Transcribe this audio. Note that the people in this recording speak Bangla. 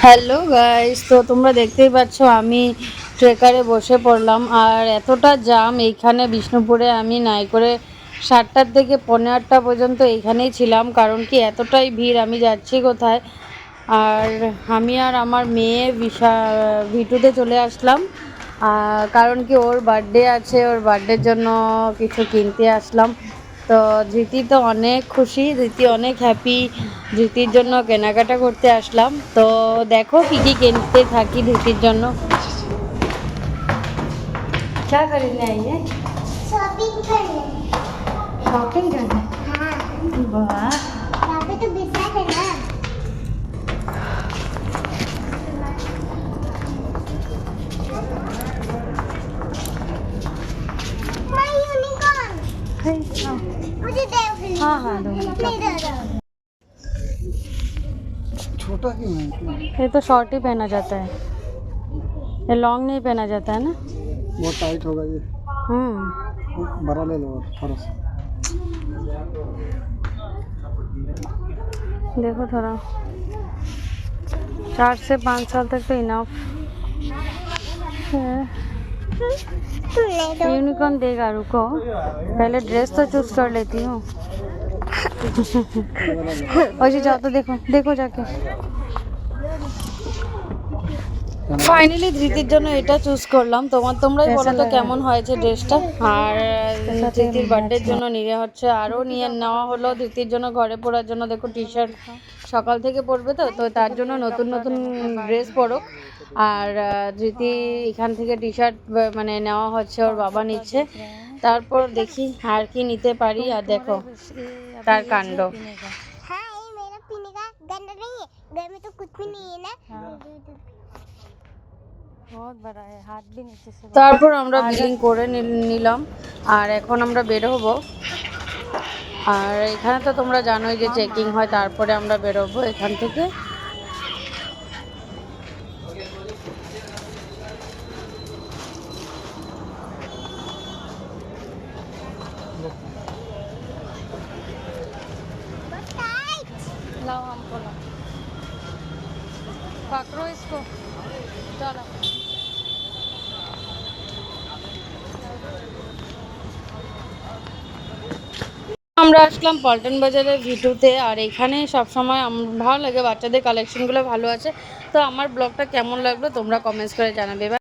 হ্যালো গাইস, তো তোমরা দেখতেই পাচ্ছ আমি ট্রেকারে বসে পড়লাম। আর এতটা জাম এইখানে বিষ্ণুপুরে, আমি নাই করে 7টার থেকে 8:15 পর্যন্ত এইখানেই ছিলাম। কারণ কি এতটাই ভিড়, আমি যাচ্ছি কোথায়। আর আমি আর আমার মেয়ে ভিটুতে চলে আসলাম। কারণ কি ওর বার্থডে আছে, ওর বার্থডের জন্য কিছু কিনতে আসলাম। তো ধৃতি তো অনেক খুশি, ধৃতি অনেক হ্যাপি, ধৃতির জন্য কেনাকাটা করতে আসলাম। তো দেখো কি কি কিনতে থাকি ধৃতির জন্য। क्या खरीदने आई है? शॉपिंग करने। शॉपिंग करने? हाँ। वाह, यहाँ पे तो बिजनेस है ना। मैं यूनिकॉर्न। मुझे दे फिर। हाँ हाँ दो। नहीं दे दो। छोटा क्यों है? ये तो शॉर्ट ही पहना जाता है, ये लॉन्ग नहीं पहना जाता है ना। बहुत टाइट होगा ये। बड़ा ले लो थोड़ा सा। देखो थोड़ा 4 से 5 साल तक तो इनफ है। तुम ले दो। यूनिकॉर्न देगा, रुको पहले ड्रेस तो चूज कर लेती हूँ। वैसे जाओ तो देखो देखो जाके। ফাইনালি ধৃতির জন্য এটা চুজ করলাম। তোমরাই বলো তো কেমন হয়েছে ড্রেসটা। আর ধৃতির বার্থডের জন্য নিয়ে হচ্ছে, আরও নিয়ে নেওয়া হলো ধৃতির জন্য ঘরে পরার জন্য। দেখো টি শার্ট সকাল থেকে পরবে, তো তো তার জন্য নতুন নতুন ড্রেস পরুক। আর ধৃতি এখান থেকে টি শার্ট মানে নেওয়া হচ্ছে, ওর বাবা নিচ্ছে। তারপর দেখি আর কি নিতে পারি। আর দেখো তার কাণ্ড। हाँ ये मेरा पीने का गंदा नहीं है, घर में तो कुछ भी नहीं है ना। তারপর আমরা বিলিং করে নিলাম। আর এখন আমরা বের হবো। আর এখানে তো তোমরা জানোই যে চেকিং হয়, তারপরে আমরা বেরোবো এখান থেকে। लाओ हमको लाओ, पकड़ो इसको, चलो। আমরা আসলাম পল্টন বাজারের ভিটুতে। আর এখানে সবসময় ভালো লাগে, বাচ্চাদের কালেকশনগুলো ভালো আছে। তো আমার ব্লগটা কেমন লাগলো তোমরা কমেন্টস করে জানাবে।